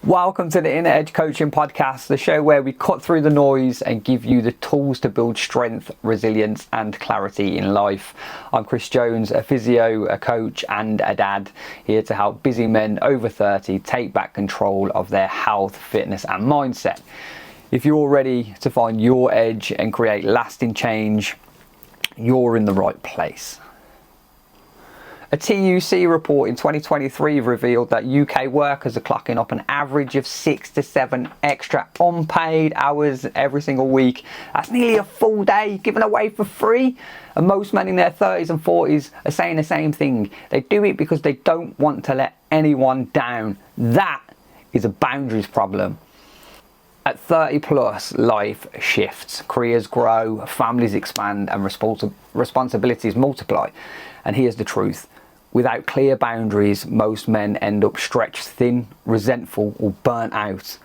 Welcome to the Inner Edge Coaching Podcast, the show where we cut through the noise and give you the tools to build strength, resilience and clarity in life. I'm Chris Jones, a physio, a coach and a dad, here to help busy men over 30 take back control of their health, fitness and mindset. If you're ready to find your edge and create lasting change, you're in the right place. A TUC report in 2023 revealed that UK workers are clocking up an average of 6 to 7 extra unpaid hours every single week. That's nearly a full day given away for free. And most men in their 30s and 40s are saying the same thing. They do it because they don't want to let anyone down. That is a boundaries problem. At 30 plus, life shifts, careers grow, families expand and responsibilities multiply. And here's the truth. Without clear boundaries, most men end up stretched thin, resentful or burnt out.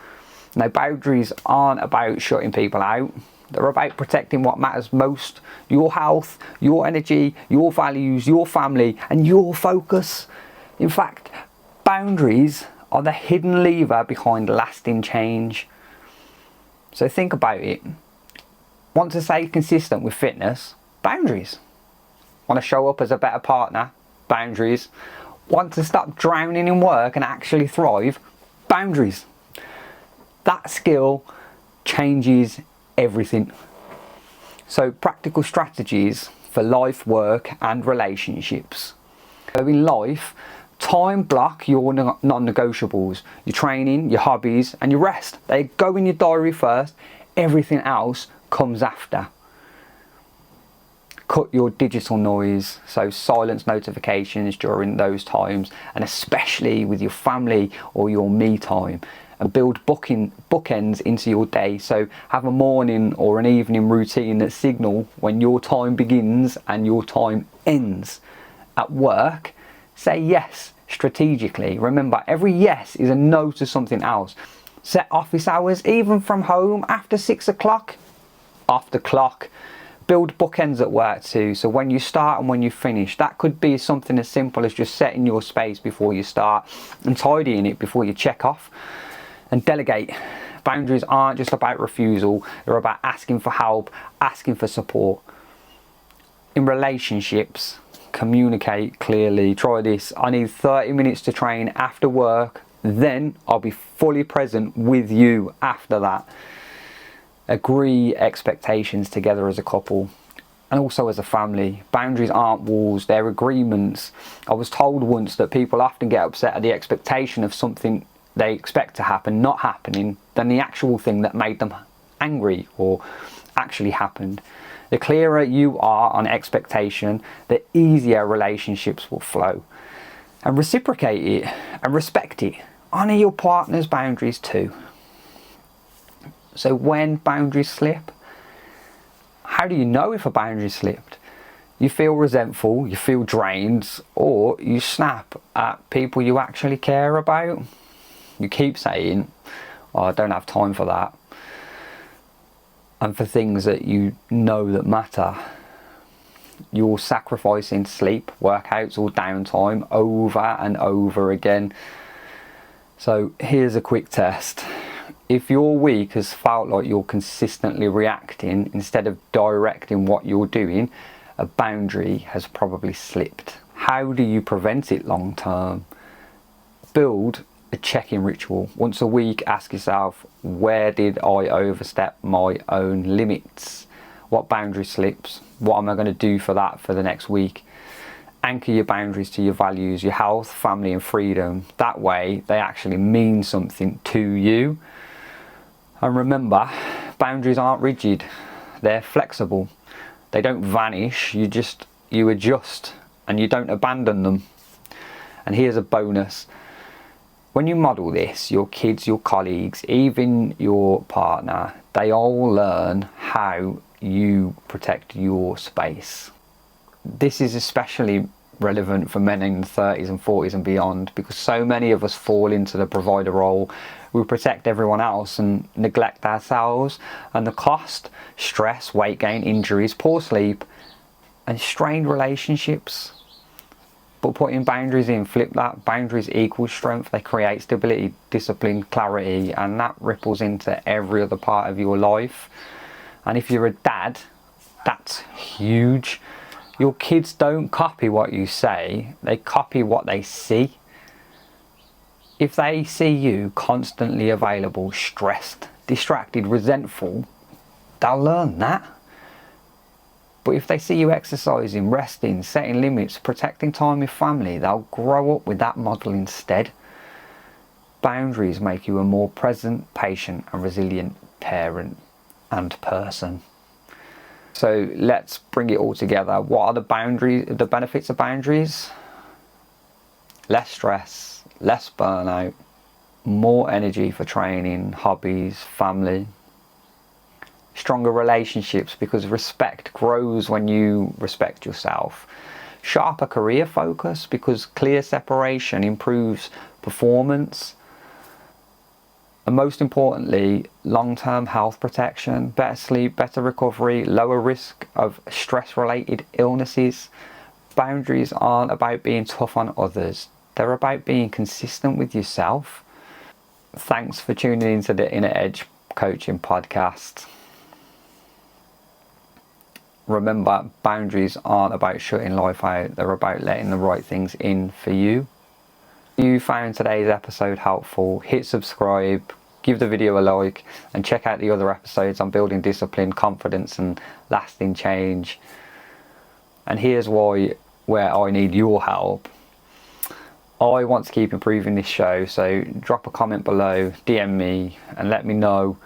Now, boundaries aren't about shutting people out. They're about protecting what matters most: your health, your energy, your values, your family and your focus. In fact, boundaries are the hidden lever behind lasting change. So think about it. Want to stay consistent with fitness? Boundaries. Want to show up as a better partner? Boundaries. Want to stop drowning in work and actually thrive? Boundaries. That skill changes everything. So practical strategies for life, work and relationships. So in life, time block your non-negotiables, your training, your hobbies and your rest. They go in your diary first, everything else comes after. Cut your digital noise, so silence notifications during those times, and especially with your family or your me time. And build bookends into your day, so have a morning or an evening routine that signal when your time begins and your time ends. At work, say yes strategically. Remember, every yes is a no to something else. Set office hours, even from home, after 6 o'clock, off the clock. Build bookends at work too, so when you start and when you finish. That could be something as simple as just setting your space before you start and tidying it before you check off. And delegate. Boundaries aren't just about refusal, they're about asking for help, asking for support. In relationships, communicate clearly. Try this: I need 30 minutes to train after work, then I'll be fully present with you after that. Agree expectations together as a couple and also as a family. Boundaries aren't walls, they're agreements. I was told once that people often get upset at the expectation of something they expect to happen not happening than the actual thing that made them angry or actually happened. The clearer you are on expectation, the easier relationships will flow. And reciprocate it and respect it. Honour your partner's boundaries too. So when boundaries slip, how do you know if a boundary slipped? You feel resentful, you feel drained, or you snap at people you actually care about. You keep saying, oh, I don't have time for that. And for things that you know that matter. You're sacrificing sleep, workouts or downtime over and over again. So here's a quick test. If your week has felt like you're consistently reacting instead of directing what you're doing, a boundary has probably slipped. How do you prevent it long term? Build a check-in ritual. Once a week, ask yourself, where did I overstep my own limits? What boundary slips? What am I going to do for that for the next week? Anchor your boundaries to your values, your health, family and freedom. That way they actually mean something to you. And remember, boundaries aren't rigid, they're flexible. They don't vanish, you adjust and you don't abandon them. And here's a bonus. When you model this, your kids, your colleagues, even your partner, they all learn how you protect your space. This is especially relevant for men in the 30s and 40s and beyond, because so many of us fall into the provider role. We protect everyone else and neglect ourselves, and the cost: stress, weight gain, injuries, poor sleep and strained relationships. But putting boundaries in, flip that. Boundaries equal strength. They create stability, discipline, clarity, and that ripples into every other part of your life. And if you're a dad, that's huge. Your kids don't copy what you say, they copy what they see. If they see you constantly available, stressed, distracted, resentful, they'll learn that. But if they see you exercising, resting, setting limits, protecting time with family, they'll grow up with that model instead. Boundaries make you a more present, patient and resilient parent and person. So let's bring it all together. What are the benefits of boundaries? Less stress, less burnout, more energy for training, hobbies, family. Stronger relationships because respect grows when you respect yourself. Sharper career focus because clear separation improves performance. And most importantly, long-term health protection, better sleep, better recovery, lower risk of stress-related illnesses. Boundaries aren't about being tough on others. They're about being consistent with yourself. Thanks for tuning into the Inner Edge Coaching Podcast. Remember, boundaries aren't about shutting life out. They're about letting the right things in for you. If you found today's episode helpful, hit subscribe, give the video a like, and check out the other episodes on building discipline, confidence and lasting change. And here's where I need your help. I want to keep improving this show, so drop a comment below, DM me and let me know,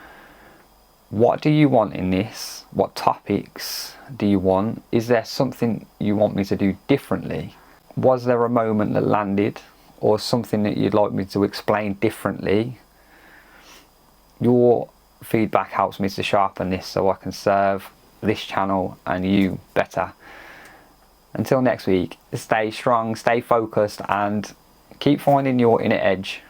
what do you want in this? What topics do you want? Is there something you want me to do differently? Was there a moment that landed, or something that you'd like me to explain differently? Your feedback helps me to sharpen this so I can serve this channel and you better. Until next week, stay strong, stay focused and keep finding your inner edge.